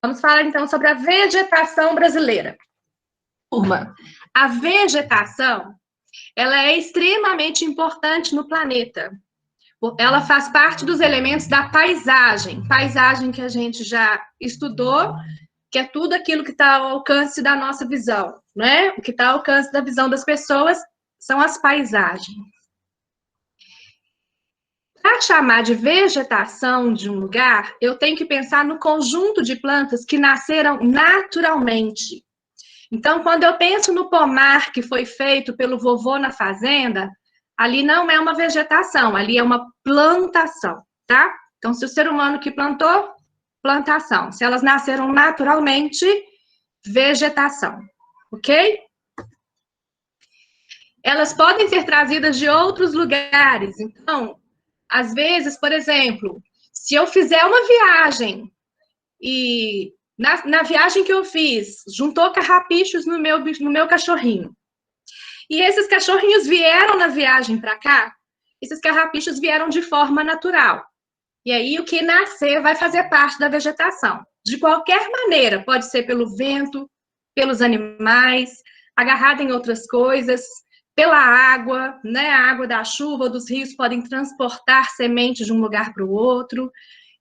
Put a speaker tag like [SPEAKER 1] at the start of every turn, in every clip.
[SPEAKER 1] Vamos falar, então, sobre a vegetação brasileira. Turma, a vegetação, ela é extremamente importante no planeta. Ela faz parte dos elementos da paisagem. Paisagem que a gente já estudou, que é tudo aquilo que está ao alcance da nossa visão, né? O que está ao alcance da visão das pessoas são as paisagens. Para chamar de vegetação de um lugar, eu tenho que pensar no conjunto de plantas que nasceram naturalmente. Então, quando eu penso no pomar que foi feito pelo vovô na fazenda, ali não é uma vegetação, ali é uma plantação, tá? Então, se o ser humano que plantou, plantação. Se elas nasceram naturalmente, vegetação, ok? Elas podem ser trazidas de outros lugares. Então, às vezes, por exemplo, se eu fizer uma viagem e na viagem que eu fiz, juntou carrapichos no meu cachorrinho. E esses cachorrinhos vieram na viagem para cá, esses carrapichos vieram de forma natural. E aí, o que nascer vai fazer parte da vegetação. De qualquer maneira, pode ser pelo vento, pelos animais, agarrado em outras coisas, pela água, né? A água da chuva ou dos rios podem transportar sementes de um lugar para o outro.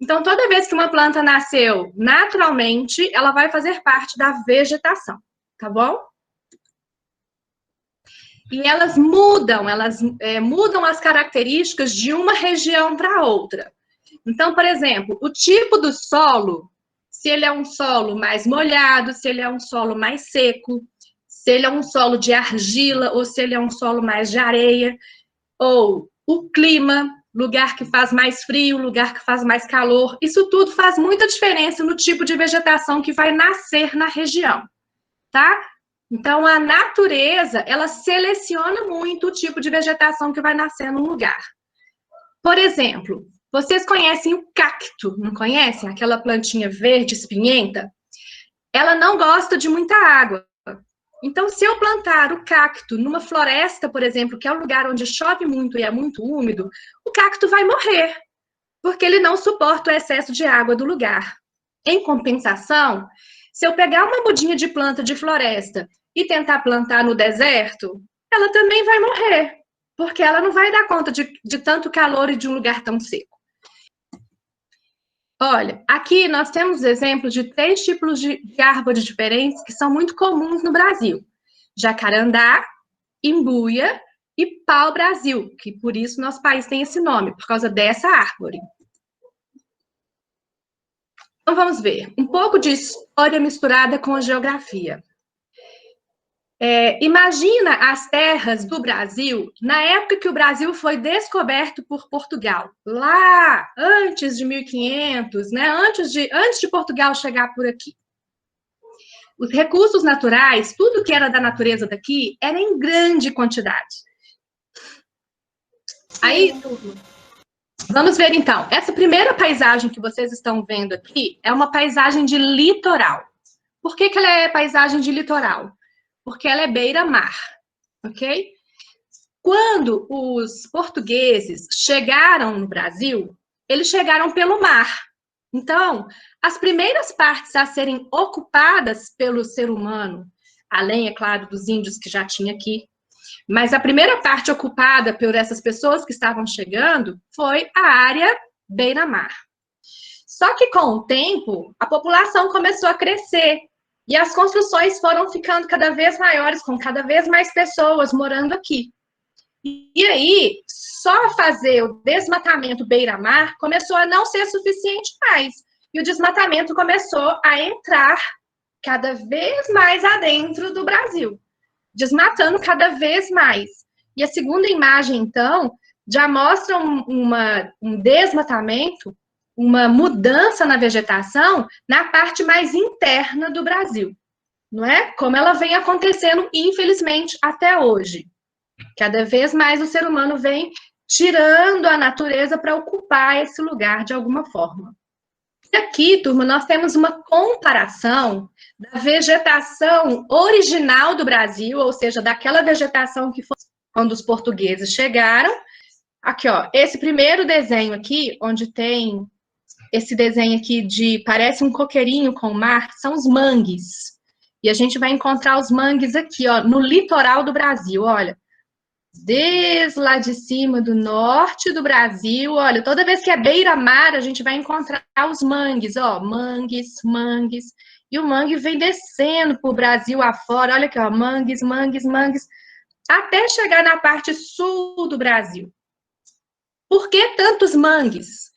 [SPEAKER 1] Então, toda vez que uma planta nasceu naturalmente, ela vai fazer parte da vegetação, tá bom? E elas mudam as características de uma região para outra. Então, por exemplo, o tipo do solo, se ele é um solo mais molhado, se ele é um solo mais seco, se ele é um solo de argila ou se ele é um solo mais de areia, ou o clima, lugar que faz mais frio, lugar que faz mais calor, isso tudo faz muita diferença no tipo de vegetação que vai nascer na região, tá? Então, a natureza, ela seleciona muito o tipo de vegetação que vai nascer num lugar. Por exemplo, vocês conhecem o cacto, não conhecem? Aquela plantinha verde, espinhenta? Ela não gosta de muita água. Então, se eu plantar o cacto numa floresta, por exemplo, que é um lugar onde chove muito e é muito úmido, o cacto vai morrer, porque ele não suporta o excesso de água do lugar. Em compensação, se eu pegar uma mudinha de planta de floresta e tentar plantar no deserto, ela também vai morrer, porque ela não vai dar conta de tanto calor e de um lugar tão seco. Olha, aqui nós temos exemplos de 3 tipos de árvores diferentes que são muito comuns no Brasil. Jacarandá, imbuia e pau-brasil, que por isso nosso país tem esse nome, por causa dessa árvore. Então vamos ver, um pouco de história misturada com a geografia. Imagina as terras do Brasil na época que o Brasil foi descoberto por Portugal, lá antes de 1500, né? Antes de Portugal chegar por aqui. Os recursos naturais, tudo que era da natureza daqui, era em grande quantidade. Aí, vamos ver então. Essa primeira paisagem que vocês estão vendo aqui é uma paisagem de litoral. Por que ela é paisagem de litoral? Porque ela é beira-mar, ok? Quando os portugueses chegaram no Brasil, eles chegaram pelo mar. Então, as primeiras partes a serem ocupadas pelo ser humano, além, é claro, dos índios que já tinha aqui, mas a primeira parte ocupada por essas pessoas que estavam chegando foi a área beira-mar. Só que com o tempo, a população começou a crescer e as construções foram ficando cada vez maiores, com cada vez mais pessoas morando aqui. E aí, só fazer o desmatamento beira-mar começou a não ser suficiente mais. E o desmatamento começou a entrar cada vez mais adentro do Brasil, desmatando cada vez mais. E a segunda imagem, então, já mostra um desmatamento, uma mudança na vegetação na parte mais interna do Brasil, não é? Como ela vem acontecendo, infelizmente, até hoje. Cada vez mais o ser humano vem tirando a natureza para ocupar esse lugar de alguma forma. E aqui, turma, nós temos uma comparação da vegetação original do Brasil, ou seja, daquela vegetação que foi quando os portugueses chegaram. Aqui, ó, esse primeiro desenho aqui, onde tem esse desenho aqui de parece um coqueirinho com o mar, são os mangues. E a gente vai encontrar os mangues aqui, ó, no litoral do Brasil, olha. Desde lá de cima do norte do Brasil, olha, toda vez que é beira-mar, a gente vai encontrar os mangues, ó, mangues, mangues. E o mangue vem descendo pro Brasil afora, olha aqui, ó, mangues, mangues, mangues, até chegar na parte sul do Brasil. Por que tantos mangues?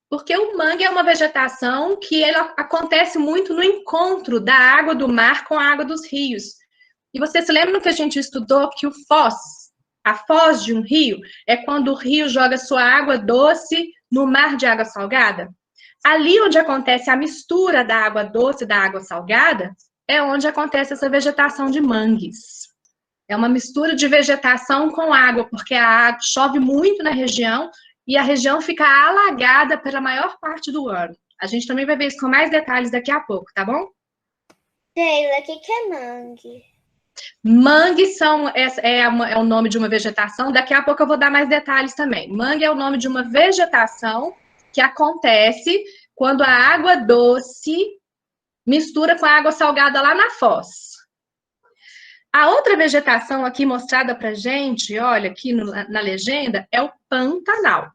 [SPEAKER 1] Porque o mangue é uma vegetação que ele acontece muito no encontro da água do mar com a água dos rios. E você se lembra que a gente estudou que a foz de um rio, é quando o rio joga sua água doce no mar de água salgada? Ali onde acontece a mistura da água doce e da água salgada, é onde acontece essa vegetação de mangues. É uma mistura de vegetação com água, porque a água chove muito na região e a região fica alagada pela maior parte do ano. A gente também vai ver isso com mais detalhes daqui a pouco, tá bom?
[SPEAKER 2] Sheila, o que é mangue?
[SPEAKER 1] Mangue é o nome de uma vegetação. Daqui a pouco eu vou dar mais detalhes também. Mangue é o nome de uma vegetação que acontece quando a água doce mistura com a água salgada lá na foz. A outra vegetação aqui mostrada pra gente, olha, aqui na legenda, é o Pantanal.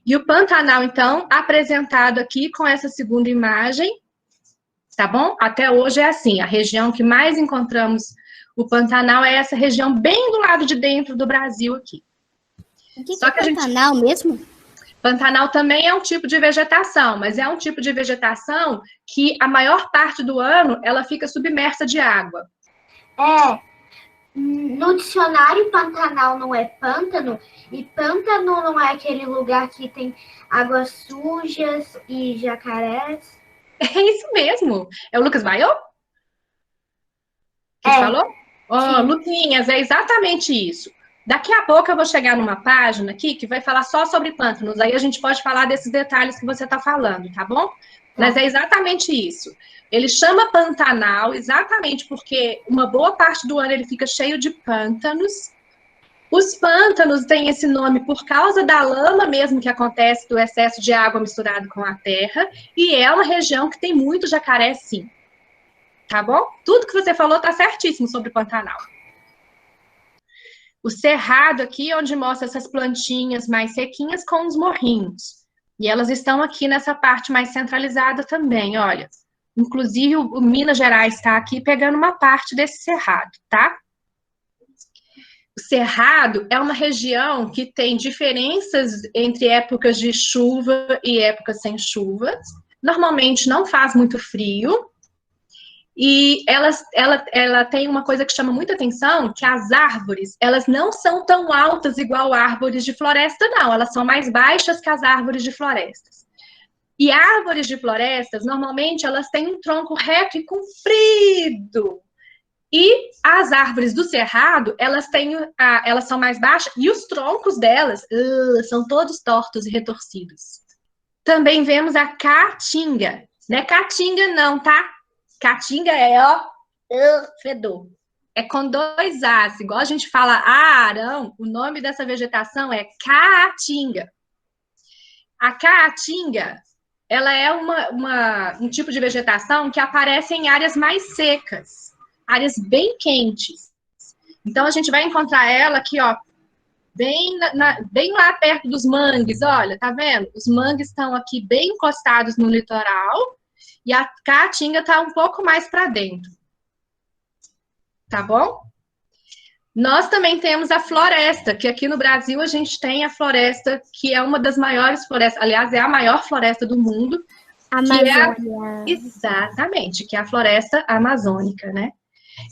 [SPEAKER 1] E o Pantanal, então, apresentado aqui com essa segunda imagem, tá bom? Até hoje é assim, a região que mais encontramos o Pantanal é essa região bem do lado de dentro do Brasil aqui.
[SPEAKER 2] O que é Pantanal mesmo?
[SPEAKER 1] Pantanal também é um tipo de vegetação, mas é um tipo de vegetação que a maior parte do ano ela fica submersa de água.
[SPEAKER 2] No dicionário, Pantanal não é pântano, e pântano não é aquele lugar que tem águas sujas e jacarés?
[SPEAKER 1] É isso mesmo. É o Lucas Baiô? Que falou? Luquinhas, é exatamente isso. Daqui a pouco eu vou chegar numa página aqui que vai falar só sobre pântanos. Aí a gente pode falar desses detalhes que você está falando, tá bom? Mas é exatamente isso. Ele chama Pantanal exatamente porque uma boa parte do ano ele fica cheio de pântanos. Os pântanos têm esse nome por causa da lama mesmo que acontece do excesso de água misturado com a terra. E é uma região que tem muito jacaré, sim. Tá bom? Tudo que você falou tá certíssimo sobre o Pantanal. O cerrado aqui, onde mostra essas plantinhas mais sequinhas com os morrinhos. E elas estão aqui nessa parte mais centralizada também, olha. Inclusive, o Minas Gerais está aqui pegando uma parte desse cerrado, tá? O cerrado é uma região que tem diferenças entre épocas de chuva e épocas sem chuva. Normalmente não faz muito frio. E ela tem uma coisa que chama muita atenção, que as árvores, elas não são tão altas igual árvores de floresta, não. Elas são mais baixas que as árvores de florestas. E árvores de florestas, normalmente, elas têm um tronco reto e comprido. E as árvores do cerrado, elas são mais baixas e os troncos delas são todos tortos e retorcidos. Também vemos a caatinga. Não é caatinga não, tá? Caatinga é, ó, fedor. É com 2 As, igual a gente fala arão, o nome dessa vegetação é caatinga. A caatinga, ela é um tipo de vegetação que aparece em áreas mais secas, áreas bem quentes. Então, a gente vai encontrar ela aqui, ó, bem lá perto dos mangues, olha, tá vendo? Os mangues estão aqui bem encostados no litoral, e a caatinga está um pouco mais para dentro. Tá bom? Nós também temos a floresta, que aqui no Brasil a gente tem a floresta, que é uma das maiores florestas, aliás, é a maior floresta do mundo.
[SPEAKER 2] Amazônia.
[SPEAKER 1] Exatamente, que é a floresta amazônica, né?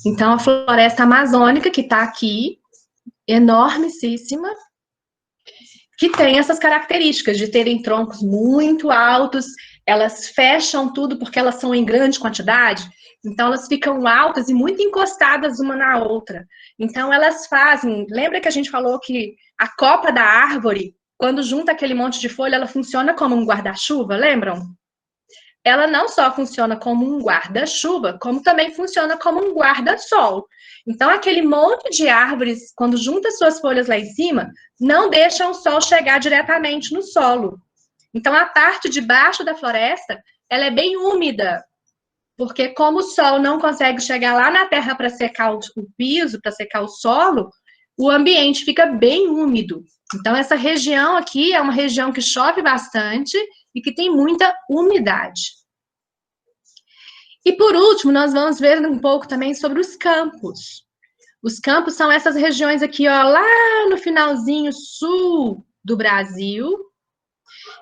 [SPEAKER 1] Então, a floresta amazônica, que está aqui, enormíssima, que tem essas características de terem troncos muito altos, elas fecham tudo porque elas são em grande quantidade, então elas ficam altas e muito encostadas uma na outra. Então elas fazem, lembra que a gente falou que a copa da árvore, quando junta aquele monte de folha, ela funciona como um guarda-chuva, lembram? Ela não só funciona como um guarda-chuva, como também funciona como um guarda-sol. Então, aquele monte de árvores, quando junta suas folhas lá em cima, não deixam o sol chegar diretamente no solo. Então, a parte de baixo da floresta, ela é bem úmida, porque como o sol não consegue chegar lá na terra para secar o piso, para secar o solo, o ambiente fica bem úmido. Então, essa região aqui é uma região que chove bastante e que tem muita umidade. E, por último, nós vamos ver um pouco também sobre os campos. Os campos são essas regiões aqui, ó, lá no finalzinho sul do Brasil.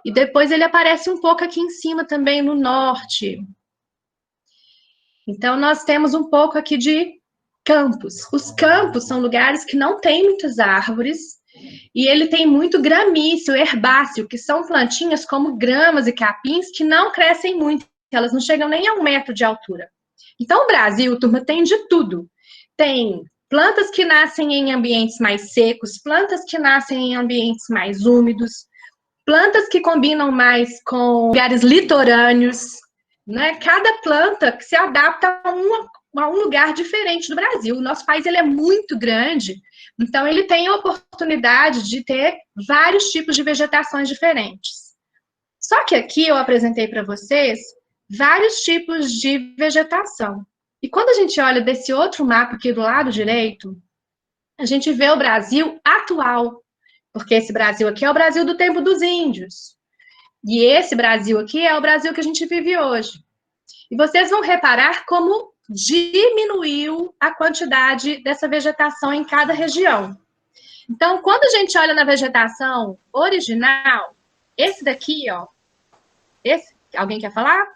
[SPEAKER 1] E depois ele aparece um pouco aqui em cima também, no norte. Então, nós temos um pouco aqui de campos. Os campos são lugares que não tem muitas árvores e ele tem muito gramíceo, herbáceo, que são plantinhas como gramas e capins que não crescem muito, elas não chegam nem a 1 metro de altura. Então, o Brasil, turma, tem de tudo. Tem plantas que nascem em ambientes mais secos, plantas que nascem em ambientes mais úmidos, plantas que combinam mais com lugares litorâneos, né? Cada planta que se adapta a um lugar diferente do Brasil. O nosso país ele é muito grande, então ele tem a oportunidade de ter vários tipos de vegetações diferentes. Só que aqui eu apresentei para vocês vários tipos de vegetação. E quando a gente olha desse outro mapa aqui do lado direito, a gente vê o Brasil atual, porque esse Brasil aqui é o Brasil do tempo dos índios. E esse Brasil aqui é o Brasil que a gente vive hoje. E vocês vão reparar como diminuiu a quantidade dessa vegetação em cada região. Então, quando a gente olha na vegetação original, esse daqui, ó, esse, alguém quer falar?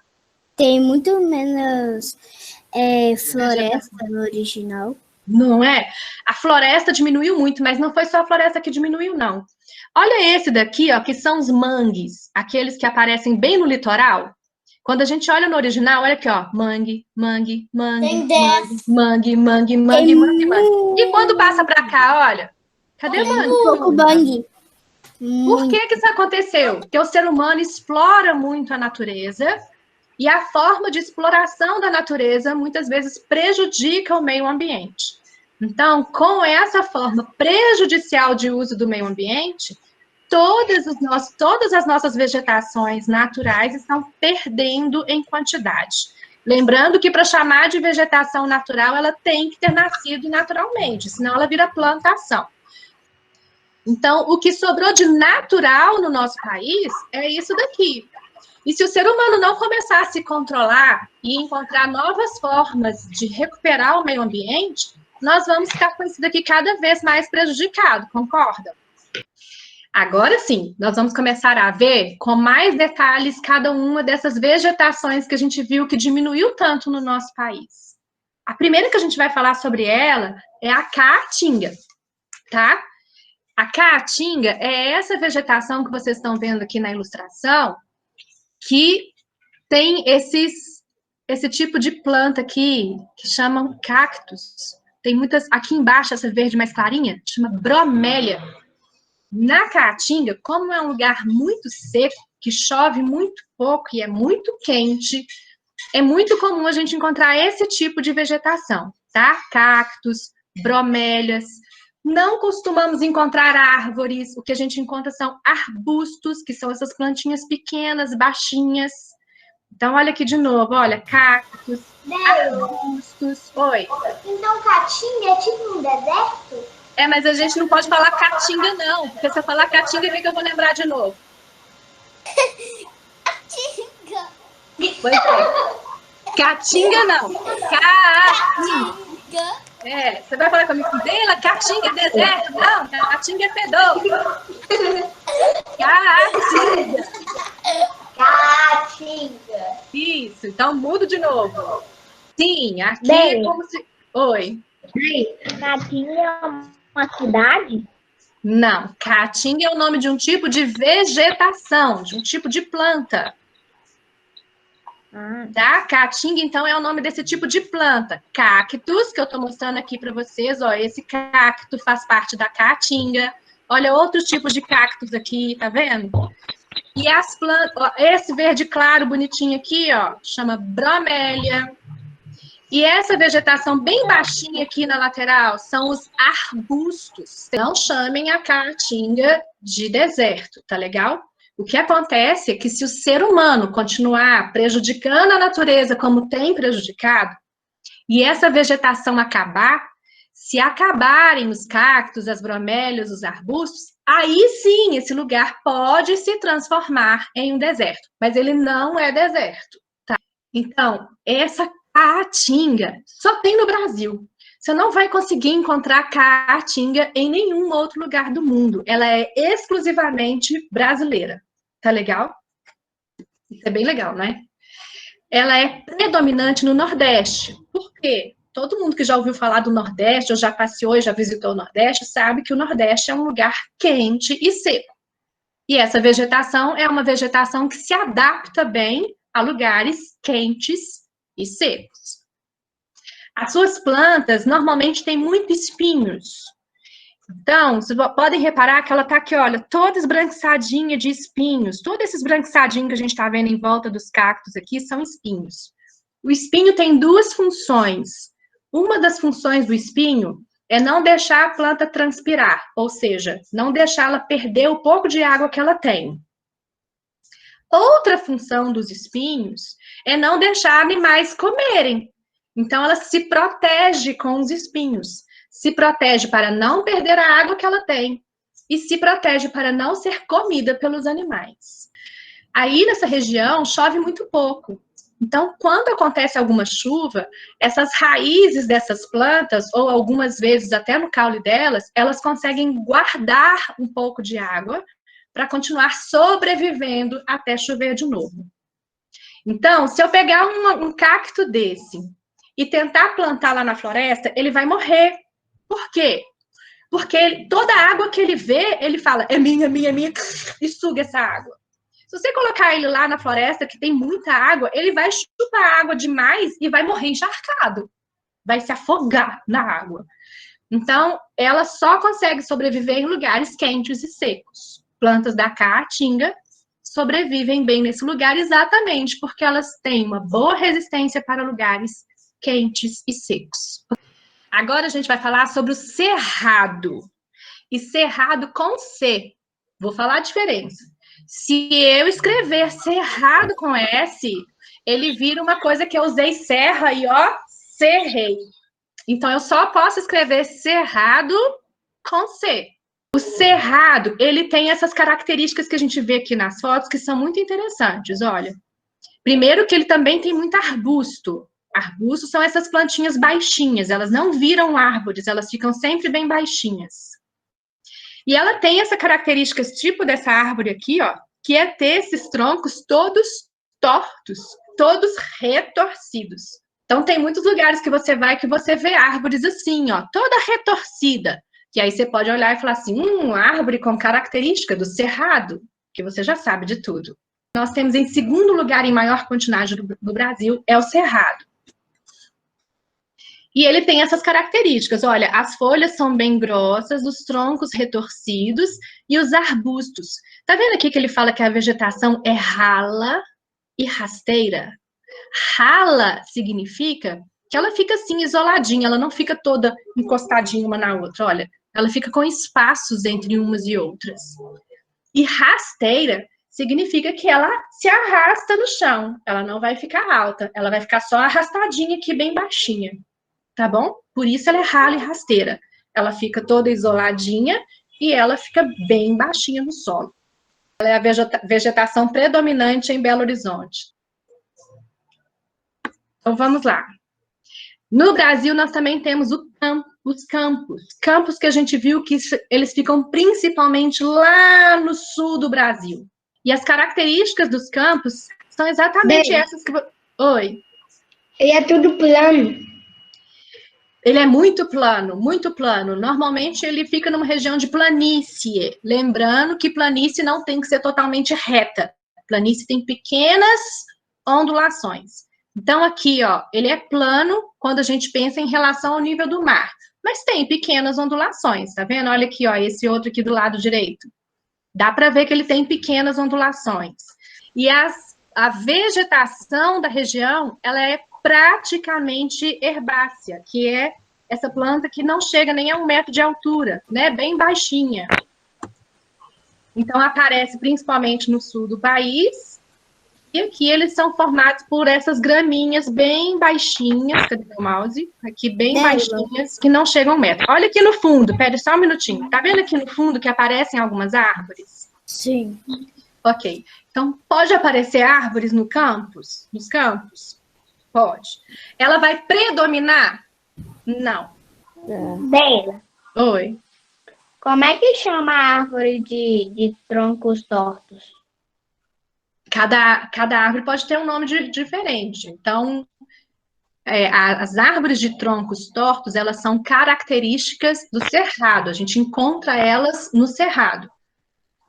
[SPEAKER 3] Tem muito menos floresta no original.
[SPEAKER 1] Não é? A floresta diminuiu muito, mas não foi só a floresta que diminuiu, não. Olha esse daqui, ó, que são os mangues, aqueles que aparecem bem no litoral. Quando a gente olha no original, olha aqui, ó, mangue, mangue, mangue, mangue, mangue, mangue, mangue, mangue. E quando passa pra cá, olha, cadê o mangue?
[SPEAKER 3] Um pouco mangue.
[SPEAKER 1] Por que isso aconteceu? Porque o ser humano explora muito a natureza e a forma de exploração da natureza muitas vezes prejudica o meio ambiente. Então, com essa forma prejudicial de uso do meio ambiente, todas as nossas vegetações naturais estão perdendo em quantidade. Lembrando que para chamar de vegetação natural, ela tem que ter nascido naturalmente, senão ela vira plantação. Então, o que sobrou de natural no nosso país é isso daqui. E se o ser humano não começar a se controlar e encontrar novas formas de recuperar o meio ambiente, nós vamos ficar com isso daqui cada vez mais prejudicado, concorda? Agora sim, nós vamos começar a ver com mais detalhes cada uma dessas vegetações que a gente viu que diminuiu tanto no nosso país. A primeira que a gente vai falar sobre ela é a caatinga, tá? A caatinga é essa vegetação que vocês estão vendo aqui na ilustração, que tem esse tipo de planta aqui, que chamam cactos. Tem muitas, aqui embaixo, essa verde mais clarinha, chama bromélia. Na Caatinga, como é um lugar muito seco, que chove muito pouco e é muito quente, é muito comum a gente encontrar esse tipo de vegetação, tá? Cactos, bromélias. Não costumamos encontrar árvores, o que a gente encontra são arbustos, que são essas plantinhas pequenas, baixinhas. Então, olha aqui de novo, olha, cactos, arbustos. Oi.
[SPEAKER 2] Então, Caatinga é tipo um deserto?
[SPEAKER 1] É, mas a gente não pode falar caatinga, não, porque se eu falar caatinga, o que eu vou lembrar de novo?
[SPEAKER 2] Caatinga.
[SPEAKER 1] Pois é. Caatinga, não. Caatinga. É, você vai falar comigo, Bela, caatinga é deserto? Não, caatinga é fedor. Caatinga.
[SPEAKER 2] Caatinga.
[SPEAKER 1] Isso, então mudo de novo. Sim, aqui é como se... Oi.
[SPEAKER 2] Caatinga é uma cidade?
[SPEAKER 1] Não, caatinga é o nome de um tipo de vegetação, de um tipo de planta. Tá? Caatinga, então, é o nome desse tipo de planta. Cactus, que eu tô mostrando aqui para vocês, ó, esse cacto faz parte da caatinga. Olha outros tipos de cactos aqui, tá vendo? E as plantas, ó, esse verde claro, bonitinho aqui, ó, chama bromélia. E essa vegetação bem baixinha aqui na lateral são os arbustos. Não chamem a caatinga de deserto, tá legal? O que acontece é que se o ser humano continuar prejudicando a natureza como tem prejudicado, e essa vegetação acabar, se acabarem os cactos, as bromélias, os arbustos, aí sim esse lugar pode se transformar em um deserto, mas ele não é deserto, tá? Então, essa caatinga só tem no Brasil. Você não vai conseguir encontrar caatinga em nenhum outro lugar do mundo. Ela é exclusivamente brasileira. Tá legal? Isso é bem legal, né? Ela é predominante no Nordeste. Por quê? Todo mundo que já ouviu falar do Nordeste, ou já passeou e já visitou o Nordeste, sabe que o Nordeste é um lugar quente e seco. E essa vegetação é uma vegetação que se adapta bem a lugares quentes e secos. As suas plantas normalmente têm muitos espinhos. Então, vocês podem reparar que ela está aqui, olha, toda esbranquiçadinha de espinhos. Todos esses esbranquiçadinhos que a gente está vendo em volta dos cactos aqui são espinhos. O espinho tem duas funções. Uma das funções do espinho é não deixar a planta transpirar, ou seja, não deixá-la perder o pouco de água que ela tem. Outra função dos espinhos é não deixar animais comerem. Então, ela se protege com os espinhos. Se protege para não perder a água que ela tem. E se protege para não ser comida pelos animais. Aí, nessa região, chove muito pouco. Então, quando acontece alguma chuva, essas raízes dessas plantas, ou algumas vezes até no caule delas, elas conseguem guardar um pouco de água para continuar sobrevivendo até chover de novo. Então, se eu pegar um cacto desse e tentar plantar lá na floresta, ele vai morrer. Por quê? Porque toda a água que ele vê, ele fala, é minha, e suga essa água. Se você colocar ele lá na floresta, que tem muita água, ele vai chupar água demais e vai morrer encharcado. Vai se afogar na água. Então, ela só consegue sobreviver em lugares quentes e secos. Plantas da caatinga sobrevivem bem nesse lugar exatamente porque elas têm uma boa resistência para lugares quentes e secos. Agora a gente vai falar sobre o cerrado. E cerrado com C. Vou falar a diferença. Se eu escrever cerrado com S, ele vira uma coisa que eu usei serra e ó, cerrei. Então eu só posso escrever cerrado com C. O cerrado, ele tem essas características que a gente vê aqui nas fotos que são muito interessantes, olha. Primeiro que ele também tem muito arbusto. Arbustos são essas plantinhas baixinhas, elas não viram árvores, elas ficam sempre bem baixinhas. E ela tem essa característica, tipo dessa árvore aqui, ó, que é ter esses troncos todos tortos, todos retorcidos. Então, tem muitos lugares que você vai que você vê árvores assim, ó, toda retorcida. Que aí você pode olhar e falar assim, árvore com característica do cerrado, que você já sabe de tudo. Nós temos em segundo lugar, em maior quantidade do Brasil, é o cerrado. E ele tem essas características, olha, as folhas são bem grossas, os troncos retorcidos e os arbustos. Tá vendo aqui que ele fala que a vegetação é rala e rasteira? Rala significa que ela fica assim, isoladinha, ela não fica toda encostadinha uma na outra, olha. Ela fica com espaços entre umas e outras. E rasteira significa que ela se arrasta no chão, ela não vai ficar alta, ela vai ficar só arrastadinha aqui, bem baixinha. Tá bom? Por isso ela é rala e rasteira. Ela fica toda isoladinha e ela fica bem baixinha no solo. Ela é a vegetação predominante em Belo Horizonte. Então, vamos lá. No Brasil, nós também temos os campos. Campos que a gente viu que eles ficam principalmente lá no sul do Brasil. E as características dos campos são exatamente essas que... Oi?
[SPEAKER 3] Ele é tudo plano.
[SPEAKER 1] Ele é muito plano, muito plano. Normalmente ele fica numa região de planície. Lembrando que planície não tem que ser totalmente reta. Planície tem pequenas ondulações. Então aqui, ó, ele é plano quando a gente pensa em relação ao nível do mar. Mas tem pequenas ondulações, tá vendo? Olha aqui, ó, esse outro aqui do lado direito. Dá para ver que ele tem pequenas ondulações. E a vegetação da região, ela é praticamente herbácea, que é essa planta que não chega nem a 1 metro de altura, né? Bem baixinha. Então, aparece principalmente no sul do país. E aqui eles são formados por essas graminhas bem baixinhas. Cadê o mouse? Aqui, bem baixinhas, que não chegam a 1 metro. Olha aqui no fundo, pera só um minutinho. Tá vendo aqui no fundo que aparecem algumas árvores?
[SPEAKER 2] Sim.
[SPEAKER 1] Ok. Então, pode aparecer árvores no campus? Nos campos? Pode. Ela vai predominar? Não.
[SPEAKER 3] Bela,
[SPEAKER 1] Oi.
[SPEAKER 3] como é que chama a árvore de troncos tortos?
[SPEAKER 1] Cada árvore pode ter um nome diferente. Então, as árvores de troncos tortos, elas são características do cerrado. A gente encontra elas no cerrado.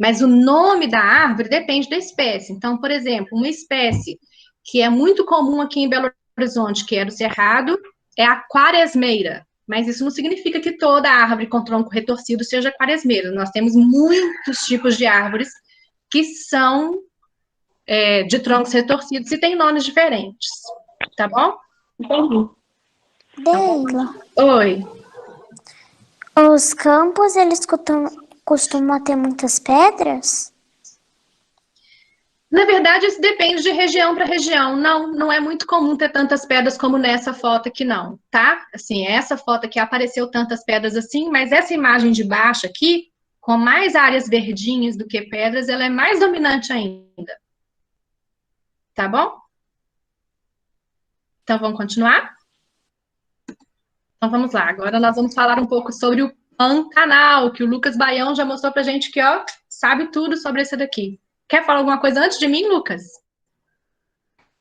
[SPEAKER 1] Mas o nome da árvore depende da espécie. Então, por exemplo, uma espécie que é muito comum aqui em Belo Horizonte, que é do cerrado, é a quaresmeira. Mas isso não significa que toda árvore com tronco retorcido seja quaresmeira. Nós temos muitos tipos de árvores que são de troncos retorcidos e têm nomes diferentes. Tá bom?
[SPEAKER 3] Entendi.
[SPEAKER 4] Deila,
[SPEAKER 1] Oi.
[SPEAKER 4] os campos, eles costumam ter muitas pedras?
[SPEAKER 1] Na verdade, isso depende de região para região. Não é muito comum ter tantas pedras como nessa foto aqui, não, tá? Assim, essa foto aqui apareceu tantas pedras assim, mas essa imagem de baixo aqui, com mais áreas verdinhas do que pedras, ela é mais dominante ainda. Tá bom? Então, vamos continuar? Então, vamos lá. Agora nós vamos falar um pouco sobre o Pantanal, que o Lucas Baião já mostrou pra gente que, ó, sabe tudo sobre esse daqui. Quer falar alguma coisa antes de mim, Lucas?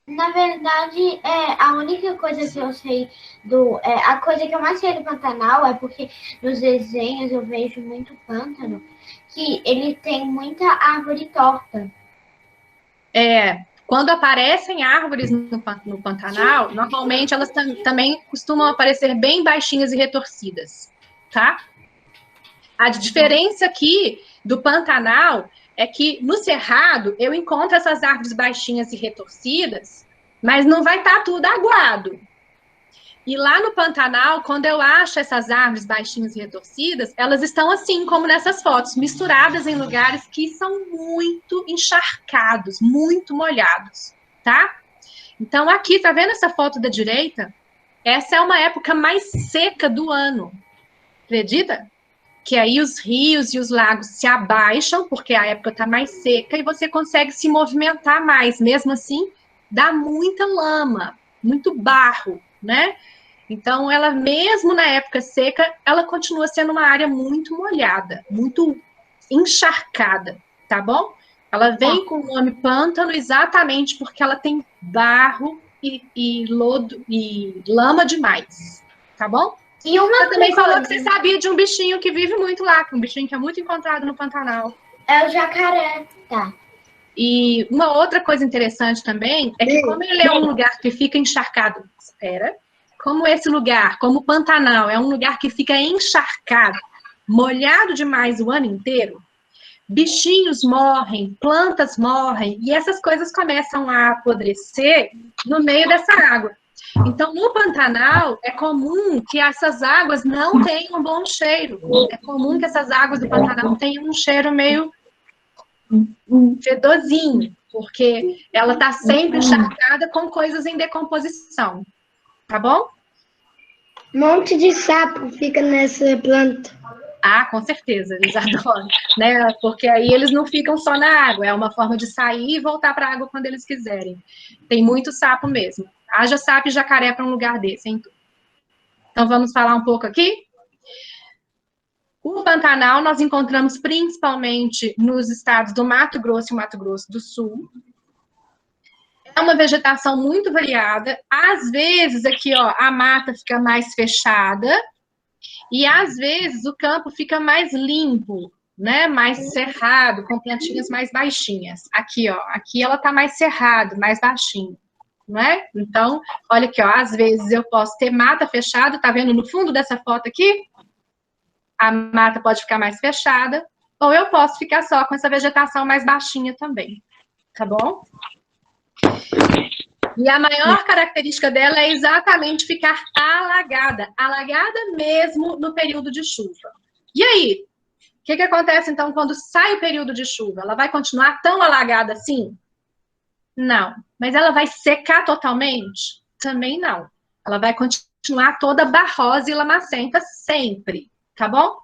[SPEAKER 2] Na verdade, a única coisa que eu sei a coisa que eu mais sei do Pantanal é porque nos desenhos eu vejo muito pântano, que ele tem muita árvore torta.
[SPEAKER 1] Quando aparecem árvores no Pantanal, normalmente elas também costumam aparecer bem baixinhas e retorcidas, tá? A diferença aqui do Pantanal é que no Cerrado eu encontro essas árvores baixinhas e retorcidas, mas não vai estar tudo aguado. E lá no Pantanal, quando eu acho essas árvores baixinhas e retorcidas, elas estão assim, como nessas fotos, misturadas em lugares que são muito encharcados, muito molhados, tá? Então aqui, tá vendo essa foto da direita? Essa é uma época mais seca do ano. Acredita? Que aí os rios e os lagos se abaixam, porque a época está mais seca, e você consegue se movimentar mais. Mesmo assim, dá muita lama, muito barro, né? Então, ela mesmo na época seca, ela continua sendo uma área muito molhada, muito encharcada, tá bom? Ela vem com o nome pântano exatamente porque ela tem barro e lodo e lama demais, tá bom?
[SPEAKER 2] E
[SPEAKER 1] Você também falou que você sabia de um bichinho que vive muito lá, um bichinho que é muito encontrado no Pantanal.
[SPEAKER 2] É o jacaré, tá?
[SPEAKER 1] E uma outra coisa interessante também é que como ele é um lugar que fica encharcado, como esse lugar, como o Pantanal, é um lugar que fica encharcado, molhado demais o ano inteiro, bichinhos morrem, plantas morrem, e essas coisas começam a apodrecer no meio dessa água. Então, no Pantanal, é comum que essas águas não tenham um bom cheiro. É comum que essas águas do Pantanal tenham um cheiro meio fedozinho, porque ela está sempre encharcada com coisas em decomposição. Tá bom?
[SPEAKER 3] Um monte de sapo fica nessa planta.
[SPEAKER 1] Ah, com certeza, eles adoram, né? Porque aí eles não ficam só na água, é uma forma de sair e voltar para a água quando eles quiserem. Tem muito sapo mesmo. Haja sapo e jacaré para um lugar desse, hein? Então, vamos falar um pouco aqui? O Pantanal nós encontramos principalmente nos estados do Mato Grosso e Mato Grosso do Sul. É uma vegetação muito variada. Às vezes, aqui, ó, a mata fica mais fechada e, às vezes, o campo fica mais limpo, né? Mais cerrado, com plantinhas mais baixinhas. Aqui, ó, aqui ela tá mais cerrado, mais baixinho. Não é? Então, olha aqui, ó, às vezes eu posso ter mata fechada, tá vendo no fundo dessa foto aqui? A mata pode ficar mais fechada, ou eu posso ficar só com essa vegetação mais baixinha também, tá bom? E a maior característica dela é exatamente ficar alagada mesmo no período de chuva. E aí, que acontece, então, quando sai o período de chuva? Ela vai continuar tão alagada assim? Não. Mas ela vai secar totalmente? Também não. Ela vai continuar toda barrosa e lamacenta sempre, tá bom?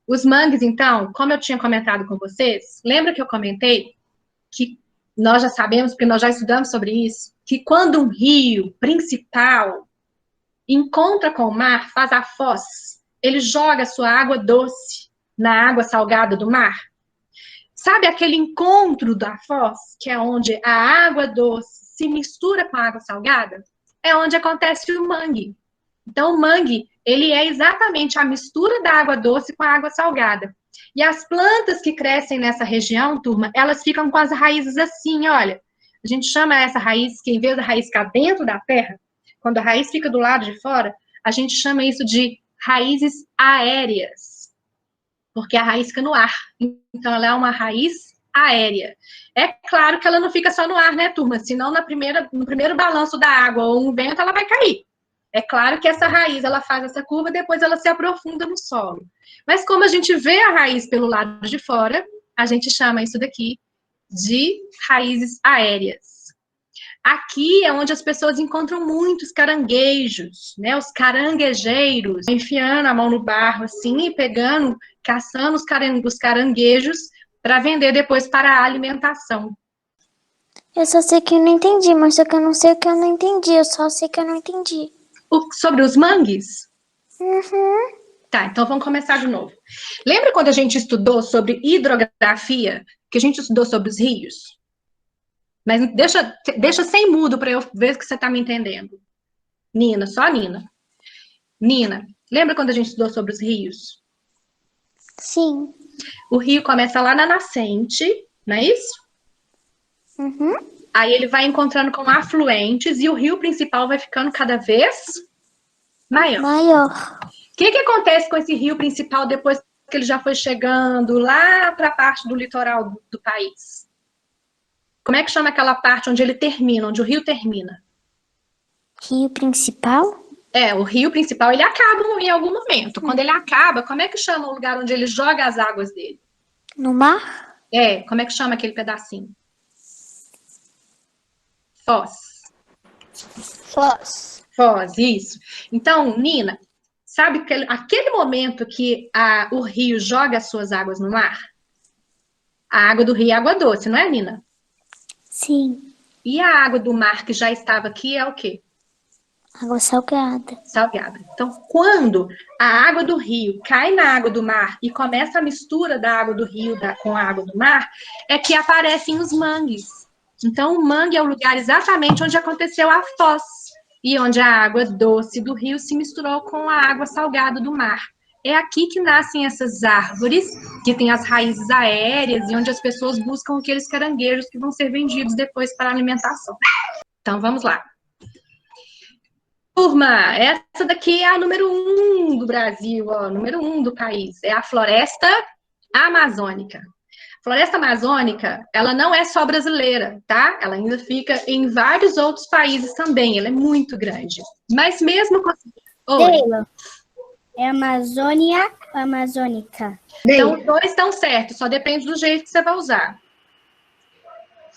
[SPEAKER 1] Os mangues, então, como eu tinha comentado com vocês, lembra que eu comentei que nós já sabemos, porque nós já estudamos sobre isso, que quando um rio principal encontra com o mar, faz a foz, ele joga a sua água doce na água salgada do mar. Sabe aquele encontro da foz, que é onde a água doce se mistura com a água salgada? É onde acontece o mangue. Então, o mangue, ele é exatamente a mistura da água doce com a água salgada. E as plantas que crescem nessa região, turma, elas ficam com as raízes assim, olha. A gente chama essa raiz, que em vez da raiz ficar dentro da terra, quando a raiz fica do lado de fora, a gente chama isso de raízes aéreas. Porque a raiz fica no ar. Então, ela é uma raiz aérea. É claro que ela não fica só no ar, né, turma? Senão, no primeiro balanço da água ou um vento, ela vai cair. É claro que essa raiz, ela faz essa curva, depois ela se aprofunda no solo. Mas como a gente vê a raiz pelo lado de fora, a gente chama isso daqui de raízes aéreas. Aqui é onde as pessoas encontram muitos caranguejos, né? Os caranguejeiros, enfiando a mão no barro assim e pegando, caçando os caranguejos para vender depois para a alimentação.
[SPEAKER 4] Eu só sei que eu não entendi, mas só que eu não sei o que eu não entendi. Eu só sei que eu não entendi.
[SPEAKER 1] Sobre os mangues?
[SPEAKER 4] Uhum.
[SPEAKER 1] Tá, então vamos começar de novo. Lembra quando a gente estudou sobre hidrografia, que a gente estudou sobre os rios? Mas deixa sem mudo para eu ver que você está me entendendo. Nina, só a Nina. Nina, lembra quando a gente estudou sobre os rios?
[SPEAKER 4] Sim.
[SPEAKER 1] O rio começa lá na nascente, não é isso?
[SPEAKER 4] Uhum.
[SPEAKER 1] Aí ele vai encontrando com afluentes e o rio principal vai ficando cada vez maior.
[SPEAKER 4] Maior.
[SPEAKER 1] O que acontece com esse rio principal depois que ele já foi chegando lá para a parte do litoral do país? Como é que chama aquela parte onde ele termina, onde o rio termina?
[SPEAKER 4] Rio principal?
[SPEAKER 1] É, o rio principal, ele acaba em algum momento. Quando ele acaba, como é que chama o lugar onde ele joga as águas dele?
[SPEAKER 4] No mar?
[SPEAKER 1] É, como é que chama aquele pedacinho? Foz.
[SPEAKER 3] Foz.
[SPEAKER 1] Foz, isso. Então, Nina, sabe aquele momento que o rio joga as suas águas no mar? A água do rio é água doce, não é, Nina?
[SPEAKER 4] Sim.
[SPEAKER 1] E a água do mar que já estava aqui é o quê?
[SPEAKER 4] Água salgada.
[SPEAKER 1] Salgada. Então, quando a água do rio cai na água do mar e começa a mistura da água do rio com a água do mar, é que aparecem os mangues. Então, o mangue é o lugar exatamente onde aconteceu a foz e onde a água doce do rio se misturou com a água salgada do mar. É aqui que nascem essas árvores, que têm as raízes aéreas e onde as pessoas buscam aqueles caranguejos que vão ser vendidos depois para alimentação. Então, vamos lá. Turma, essa daqui é a número 1 do Brasil, ó, número 1 do país. É a floresta amazônica. A floresta amazônica, ela não é só brasileira, tá? Ela ainda fica em vários outros países também. Ela é muito grande. Mas mesmo com...
[SPEAKER 3] Leila, é Amazônia ou Amazônica?
[SPEAKER 1] Então, os dois estão certos, só depende do jeito que você vai usar.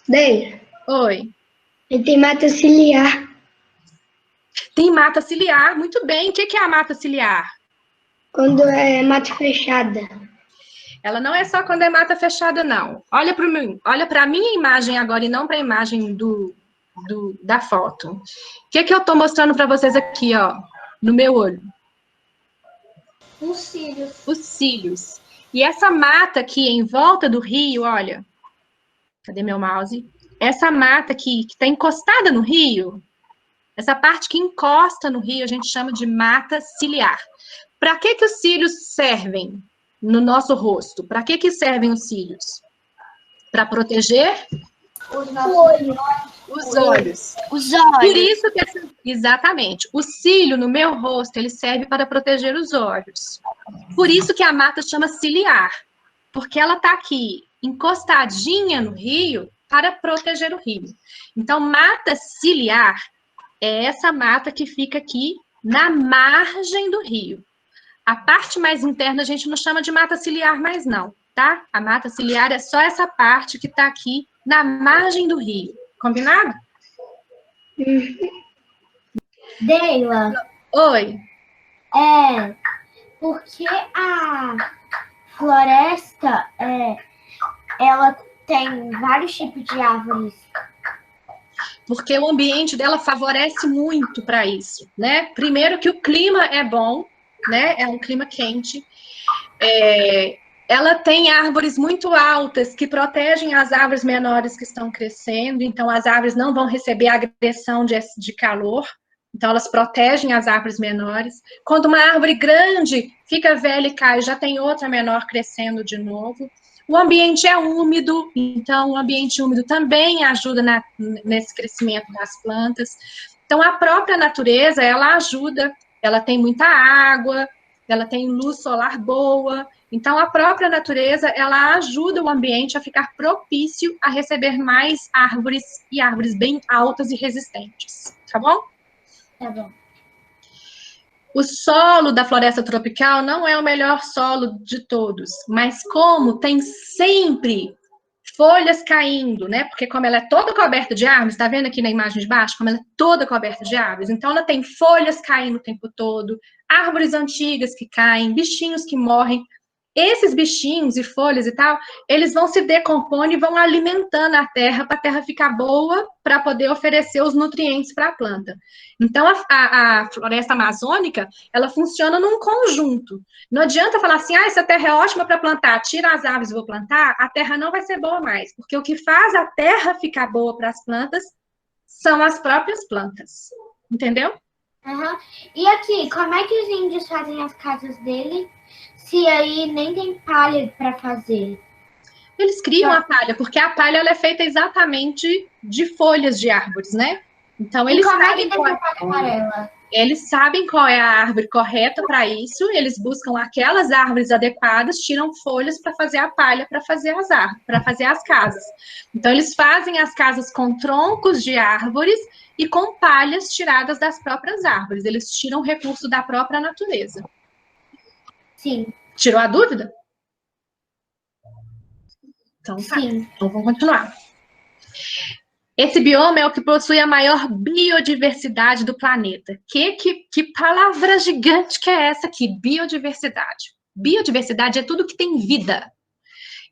[SPEAKER 5] Leila,
[SPEAKER 1] Oi.
[SPEAKER 5] e tem mata ciliar.
[SPEAKER 1] Tem mata ciliar, muito bem. O que é a mata ciliar?
[SPEAKER 5] Quando é mata fechada.
[SPEAKER 1] Ela não é só quando é mata fechada, não. Olha para a minha imagem agora e não para a imagem da foto. O que eu estou mostrando para vocês aqui, ó, no meu olho?
[SPEAKER 2] Os cílios.
[SPEAKER 1] Os cílios. E essa mata aqui em volta do rio, olha. Cadê meu mouse? Essa mata aqui que está encostada no rio, essa parte que encosta no rio, a gente chama de mata ciliar. Para que os cílios servem no nosso rosto? Para que servem os cílios? Para proteger os olhos.
[SPEAKER 3] Os olhos.
[SPEAKER 1] Por isso que exatamente, o cílio no meu rosto, ele serve para proteger os olhos. Por isso que a mata chama ciliar, porque ela está aqui encostadinha no rio para proteger o rio. Então, mata ciliar é essa mata que fica aqui na margem do rio. A parte mais interna a gente não chama de mata ciliar mais não, tá? A mata ciliar é só essa parte que está aqui na margem do rio. Combinado?
[SPEAKER 2] Deila,
[SPEAKER 1] Oi.
[SPEAKER 2] porque a floresta, ela tem vários tipos de árvores.
[SPEAKER 1] Porque o ambiente dela favorece muito para isso, né? Primeiro que o clima é bom, né? É um clima quente. Ela tem árvores muito altas que protegem as árvores menores que estão crescendo, então as árvores não vão receber agressão de calor, então elas protegem as árvores menores. Quando uma árvore grande fica velha e cai, já tem outra menor crescendo de novo. O ambiente é úmido, então o ambiente úmido também ajuda nesse crescimento das plantas. Então a própria natureza, ela ajuda, ela tem muita água, ela tem luz solar boa, então a própria natureza, ela ajuda o ambiente a ficar propício a receber mais árvores, e árvores bem altas e resistentes, tá bom?
[SPEAKER 2] Tá bom.
[SPEAKER 1] O solo da floresta tropical não é o melhor solo de todos, mas como tem sempre folhas caindo, né? Porque como ela é toda coberta de árvores, tá vendo aqui na imagem de baixo? Como ela é toda coberta de árvores, então ela tem folhas caindo o tempo todo, árvores antigas que caem, bichinhos que morrem. Esses bichinhos e folhas e tal, eles vão se decompondo e vão alimentando a terra para a terra ficar boa para poder oferecer os nutrientes para a planta. Então, a floresta amazônica, ela funciona num conjunto. Não adianta falar assim, essa terra é ótima para plantar, tira as árvores e vou plantar, a terra não vai ser boa mais, porque o que faz a terra ficar boa para as plantas são as próprias plantas. Entendeu?
[SPEAKER 2] Uhum. E aqui, como é que os índios fazem as casas dele, se aí nem tem palha para fazer?
[SPEAKER 1] Eles criam a palha, porque a palha ela é feita exatamente de folhas de árvores, né? Então, eles
[SPEAKER 2] como é
[SPEAKER 1] sabem
[SPEAKER 2] que tem a palha amarela?
[SPEAKER 1] Eles sabem qual é a árvore correta para isso, eles buscam aquelas árvores adequadas, tiram folhas para fazer a palha, para fazer as árvores, para fazer as casas. Então, eles fazem as casas com troncos de árvores e com palhas tiradas das próprias árvores. Eles tiram recurso da própria natureza.
[SPEAKER 2] Sim.
[SPEAKER 1] Tirou a dúvida? Então, tá.
[SPEAKER 2] Sim.
[SPEAKER 1] Então, vamos continuar. Esse bioma é o que possui a maior biodiversidade do planeta. Que palavra gigante que é essa aqui? Biodiversidade. Biodiversidade é tudo que tem vida.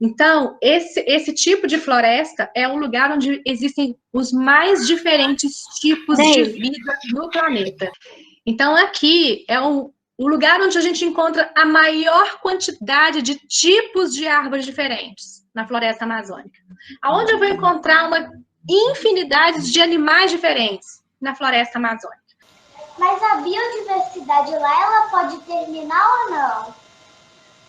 [SPEAKER 1] Então, esse tipo de floresta é um lugar onde existem os mais diferentes tipos de vida no planeta. Então, aqui é o lugar onde a gente encontra a maior quantidade de tipos de árvores diferentes na floresta amazônica. Aonde eu vou encontrar uma infinidade de animais diferentes na floresta amazônica.
[SPEAKER 2] Mas a biodiversidade lá, ela pode terminar ou não?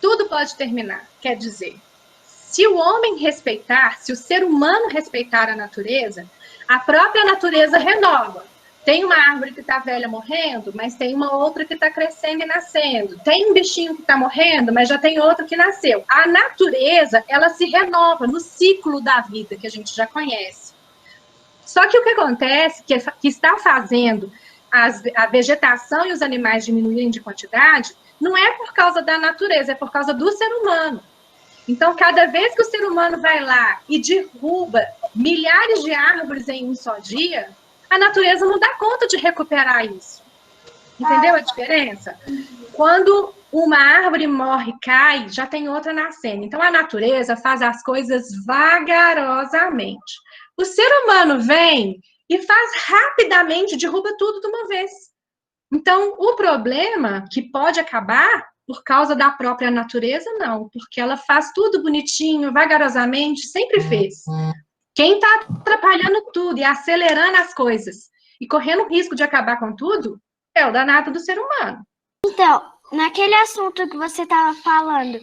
[SPEAKER 1] Tudo pode terminar, quer dizer, se o homem respeitar, se o ser humano respeitar a natureza, a própria natureza renova. Tem uma árvore que está velha morrendo, mas tem uma outra que está crescendo e nascendo. Tem um bichinho que está morrendo, mas já tem outro que nasceu. A natureza, ela se renova no ciclo da vida que a gente já conhece. Só que o que acontece, que está fazendo a vegetação e os animais diminuírem de quantidade, não é por causa da natureza, é por causa do ser humano. Então, cada vez que o ser humano vai lá e derruba milhares de árvores em um só dia, a natureza não dá conta de recuperar isso. Entendeu a diferença? Quando uma árvore morre e cai, já tem outra nascendo. Então, a natureza faz as coisas vagarosamente. O ser humano vem e faz rapidamente, derruba tudo de uma vez. Então, o problema que pode acabar por causa da própria natureza, não. Porque ela faz tudo bonitinho, vagarosamente, sempre fez. Quem está atrapalhando tudo e acelerando as coisas e correndo o risco de acabar com tudo é o danado do ser humano.
[SPEAKER 6] Então, naquele assunto que você estava falando,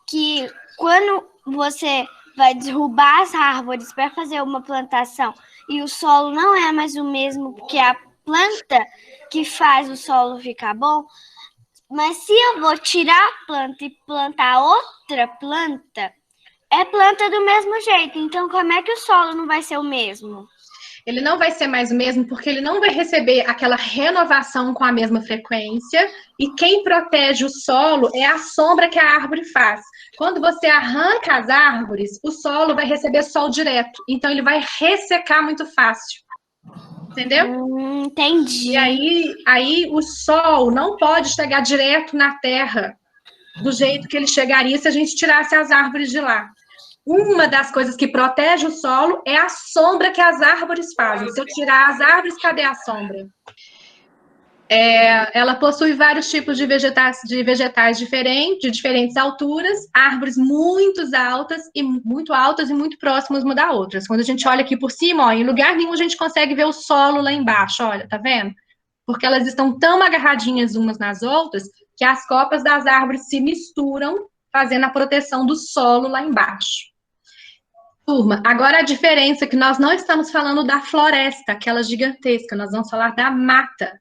[SPEAKER 6] que quando você vai derrubar as árvores para fazer uma plantação e o solo não é mais o mesmo, porque é a planta que faz o solo ficar bom, mas se eu vou tirar a planta e plantar outra planta, é planta do mesmo jeito. Então, como é que o solo não vai ser o mesmo?
[SPEAKER 1] Ele não vai ser mais o mesmo porque ele não vai receber aquela renovação com a mesma frequência, e quem protege o solo é a sombra que a árvore faz. Quando você arranca as árvores, o solo vai receber sol direto, então ele vai ressecar muito fácil. Entendeu?
[SPEAKER 6] Entendi.
[SPEAKER 1] E aí o sol não pode chegar direto na terra do jeito que ele chegaria se a gente tirasse as árvores de lá. Uma das coisas que protege o solo é a sombra que as árvores fazem. Se eu tirar as árvores, cadê a sombra? Ela possui vários tipos de vegetais diferentes, de diferentes alturas, árvores muito altas e muito próximas uma da outra. Quando a gente olha aqui por cima, ó, em lugar nenhum a gente consegue ver o solo lá embaixo, olha, tá vendo? Porque elas estão tão agarradinhas umas nas outras que as copas das árvores se misturam, fazendo a proteção do solo lá embaixo. Turma, agora a diferença é que nós não estamos falando da floresta, aquela gigantesca, nós vamos falar da mata.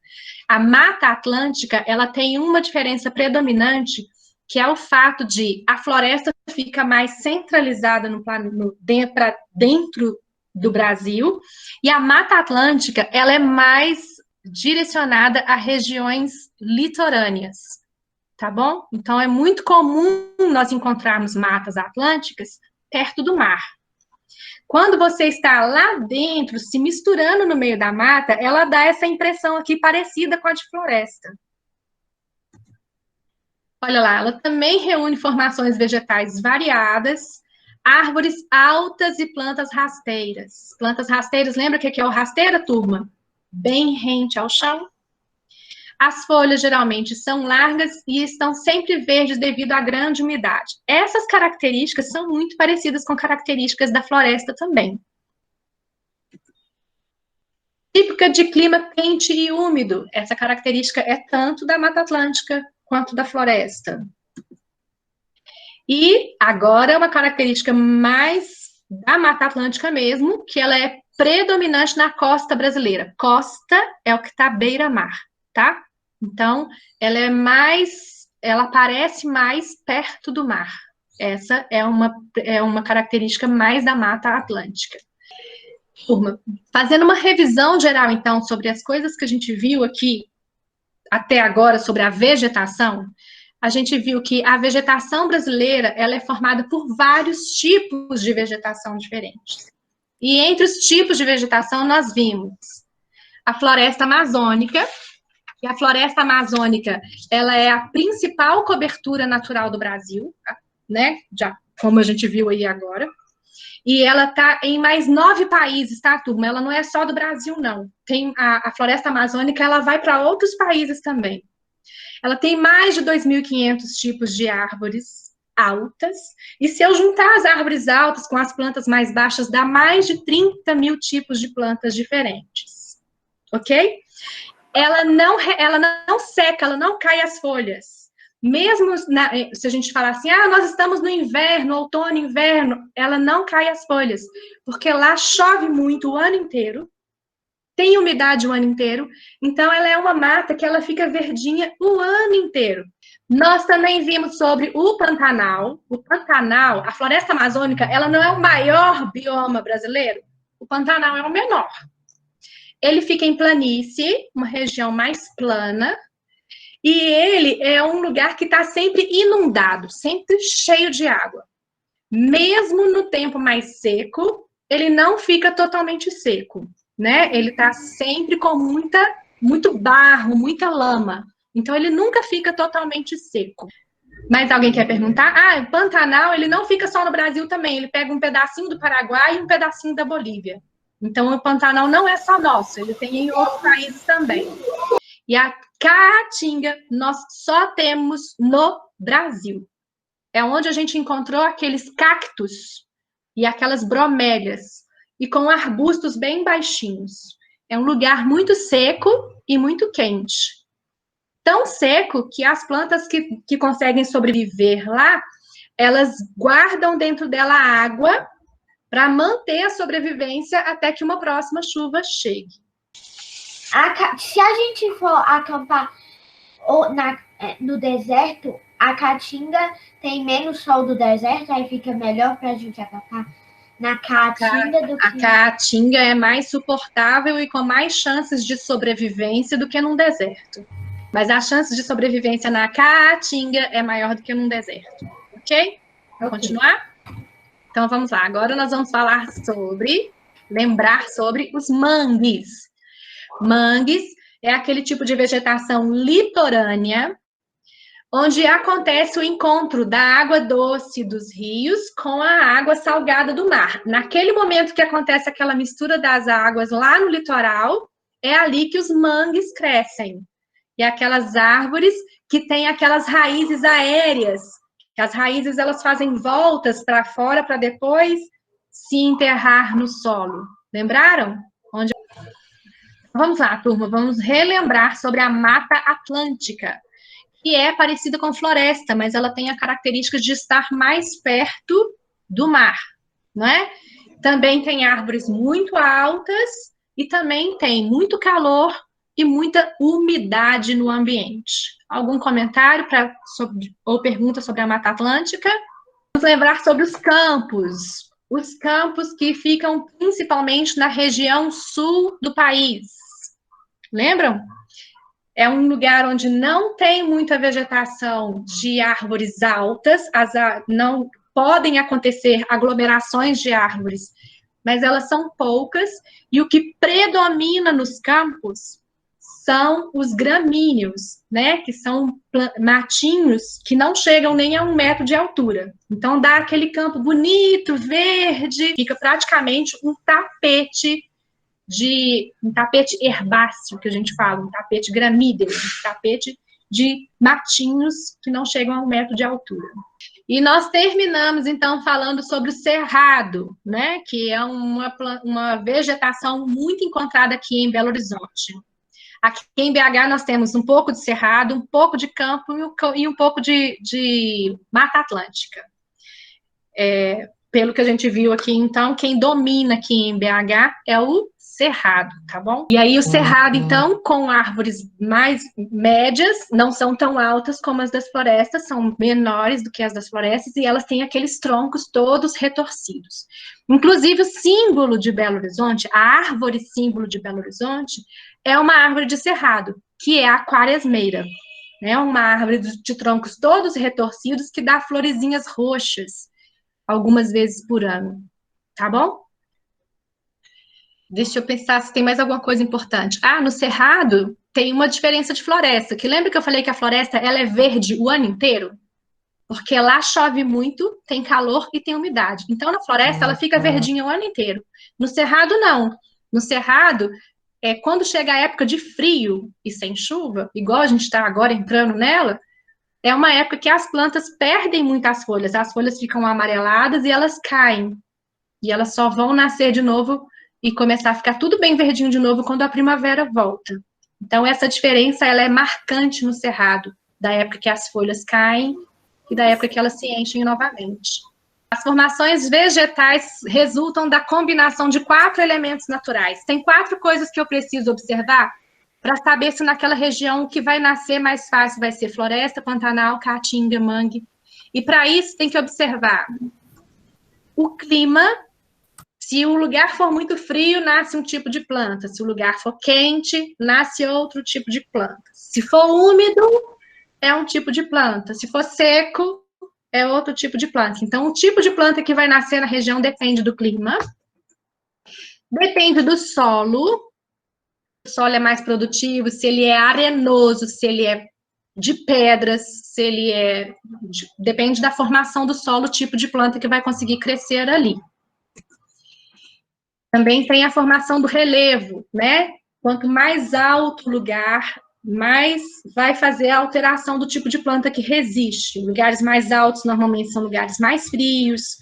[SPEAKER 1] A Mata Atlântica, ela tem uma diferença predominante, que é o fato de a floresta fica mais centralizada dentro do Brasil, e a Mata Atlântica, ela é mais direcionada a regiões litorâneas, tá bom? Então, é muito comum nós encontrarmos matas atlânticas perto do mar. Quando você está lá dentro, se misturando no meio da mata, ela dá essa impressão aqui parecida com a de floresta. Olha lá, ela também reúne formações vegetais variadas, árvores altas e plantas rasteiras. Plantas rasteiras, lembra o que é o rasteira, turma? Bem rente ao chão. As folhas geralmente são largas e estão sempre verdes devido à grande umidade. Essas características são muito parecidas com características da floresta também. Típica de clima quente e úmido. Essa característica é tanto da Mata Atlântica quanto da floresta. E agora uma característica mais da Mata Atlântica mesmo, que ela é predominante na costa brasileira. Costa é o que está beira-mar, tá? Então, ela aparece mais perto do mar. Essa é uma característica mais da Mata Atlântica. Turma, fazendo uma revisão geral, então, sobre as coisas que a gente viu aqui até agora, sobre a vegetação, a gente viu que a vegetação brasileira, ela é formada por vários tipos de vegetação diferentes. E entre os tipos de vegetação, nós vimos a floresta amazônica. E a floresta amazônica, ela é a principal cobertura natural do Brasil, né? Já, como a gente viu aí agora. E ela está em mais 9 países, tá, turma? Ela não é só do Brasil, não. Tem a floresta amazônica, ela vai para outros países também. Ela tem mais de 2.500 tipos de árvores altas. E se eu juntar as árvores altas com as plantas mais baixas, dá mais de 30 mil tipos de plantas diferentes. Ok? Ela não seca, ela não cai as folhas. Mesmo se a gente falar assim, nós estamos no inverno, outono, inverno, ela não cai as folhas, porque lá chove muito o ano inteiro, tem umidade o ano inteiro, então ela é uma mata que ela fica verdinha o ano inteiro. Nós também vimos sobre o Pantanal. O Pantanal, a floresta amazônica, ela não é o maior bioma brasileiro, o Pantanal é o menor. Ele fica em planície, uma região mais plana, e ele é um lugar que está sempre inundado, sempre cheio de água. Mesmo no tempo mais seco, ele não fica totalmente seco, né? Ele está sempre com muito barro, muita lama. Então, ele nunca fica totalmente seco. Mas alguém quer perguntar? O Pantanal, ele não fica só no Brasil também. Ele pega um pedacinho do Paraguai e um pedacinho da Bolívia. Então, o Pantanal não é só nosso, ele tem em outros países também. E a Caatinga, nós só temos no Brasil. É onde a gente encontrou aqueles cactos e aquelas bromélias, e com arbustos bem baixinhos. É um lugar muito seco e muito quente. Tão seco que as plantas que conseguem sobreviver lá, elas guardam dentro dela água para manter a sobrevivência até que uma próxima chuva chegue.
[SPEAKER 2] Se a gente for acampar no deserto, a Caatinga tem menos sol do deserto, aí fica melhor para a gente acampar na caatinga do que...
[SPEAKER 1] A caatinga é mais suportável e com mais chances de sobrevivência do que num deserto. Mas a chance de sobrevivência na caatinga é maior do que num deserto. Ok? Vamos continuar? Então, vamos lá. Agora nós vamos lembrar sobre os mangues. Mangues é aquele tipo de vegetação litorânea, onde acontece o encontro da água doce dos rios com a água salgada do mar. Naquele momento que acontece aquela mistura das águas lá no litoral, é ali que os mangues crescem. E aquelas árvores que têm aquelas raízes aéreas, que as raízes elas fazem voltas para fora para depois se enterrar no solo. Lembraram? Vamos lá, turma, vamos relembrar sobre a Mata Atlântica, que é parecida com floresta, mas ela tem a característica de estar mais perto do mar, não é? Também tem árvores muito altas e também tem muito calor e muita umidade no ambiente. Algum comentário ou pergunta sobre a Mata Atlântica? Vamos lembrar sobre os campos. Os campos que ficam principalmente na região sul do país. Lembram? É um lugar onde não tem muita vegetação de árvores altas, não podem acontecer aglomerações de árvores, mas elas são poucas, e o que predomina nos campos são os gramíneos, né? Que são matinhos que não chegam nem a 1 metro de altura. Então dá aquele campo bonito, verde, fica praticamente um tapete herbáceo, que a gente fala, um tapete gramíneo, um tapete de matinhos que não chegam a 1 metro de altura. E nós terminamos, então, falando sobre o cerrado, né, que é uma vegetação muito encontrada aqui em Belo Horizonte. Aqui em BH nós temos um pouco de cerrado, um pouco de campo e um pouco de Mata Atlântica. Pelo que a gente viu aqui, então, quem domina aqui em BH é o cerrado, tá bom? E aí o cerrado, então, com árvores mais médias, não são tão altas como as das florestas, são menores do que as das florestas, e elas têm aqueles troncos todos retorcidos. Inclusive, o símbolo de Belo Horizonte, a árvore símbolo de Belo Horizonte, é uma árvore de cerrado, que é a quaresmeira. É uma árvore de troncos todos retorcidos que dá florezinhas roxas, algumas vezes por ano, tá bom? Deixa eu pensar se tem mais alguma coisa importante. No cerrado tem uma diferença de floresta, que lembra que eu falei que a floresta ela é verde o ano inteiro? Porque lá chove muito, tem calor e tem umidade. Então, na floresta, ela fica verdinha o ano inteiro. No cerrado, não. No cerrado, quando chega a época de frio e sem chuva, igual a gente está agora entrando nela, é uma época que as plantas perdem muitas folhas. As folhas ficam amareladas e elas caem. E elas só vão nascer de novo e começar a ficar tudo bem verdinho de novo quando a primavera volta. Então, essa diferença ela é marcante no cerrado, da época que as folhas caem e da época que elas se enchem novamente. As formações vegetais resultam da combinação de 4 elementos naturais. Tem 4 coisas que eu preciso observar para saber se naquela região o que vai nascer mais fácil vai ser floresta, pantanal, caatinga, mangue. E para isso tem que observar o clima. Se o lugar for muito frio, nasce um tipo de planta. Se o lugar for quente, nasce outro tipo de planta. Se for úmido, é um tipo de planta. Se for seco, é outro tipo de planta. Então, o tipo de planta que vai nascer na região depende do clima, depende do solo. O solo é mais produtivo, se ele é arenoso, se ele é de pedras, se ele é... Depende da formação do solo, o tipo de planta que vai conseguir crescer ali. Também tem a formação do relevo, né? Quanto mais alto o lugar, mais vai fazer a alteração do tipo de planta que resiste. Lugares mais altos normalmente são lugares mais frios,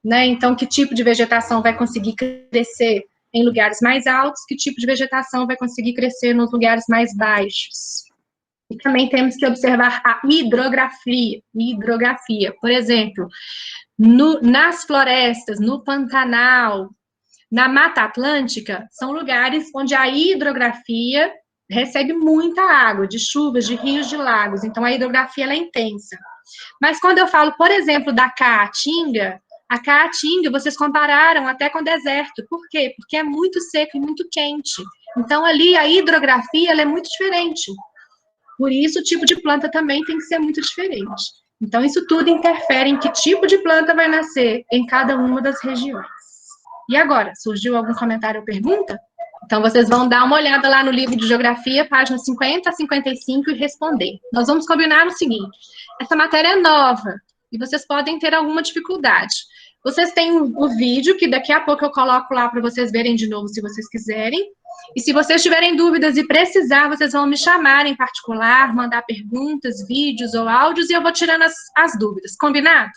[SPEAKER 1] né? Então, que tipo de vegetação vai conseguir crescer em lugares mais altos, que tipo de vegetação vai conseguir crescer nos lugares mais baixos. E também temos que observar a hidrografia. Por exemplo, nas florestas, no Pantanal, na Mata Atlântica, são lugares onde a hidrografia recebe muita água, de chuvas, de rios, de lagos. Então, a hidrografia ela é intensa. Mas quando eu falo, por exemplo, da Caatinga, A caatinga, vocês compararam até com deserto. Por quê? Porque é muito seco e muito quente. Então, ali, a hidrografia ela é muito diferente. Por isso, o tipo de planta também tem que ser muito diferente. Então, isso tudo interfere em que tipo de planta vai nascer em cada uma das regiões. E agora, surgiu algum comentário ou pergunta? Então, vocês vão dar uma olhada lá no livro de Geografia, páginas 50 a 55, e responder. Nós vamos combinar o seguinte, essa matéria é nova, e vocês podem ter alguma dificuldade. Vocês têm o vídeo, que daqui a pouco eu coloco lá para vocês verem de novo, se vocês quiserem. E se vocês tiverem dúvidas e precisar, vocês vão me chamar em particular, mandar perguntas, vídeos ou áudios, e eu vou tirando as dúvidas. Combinado?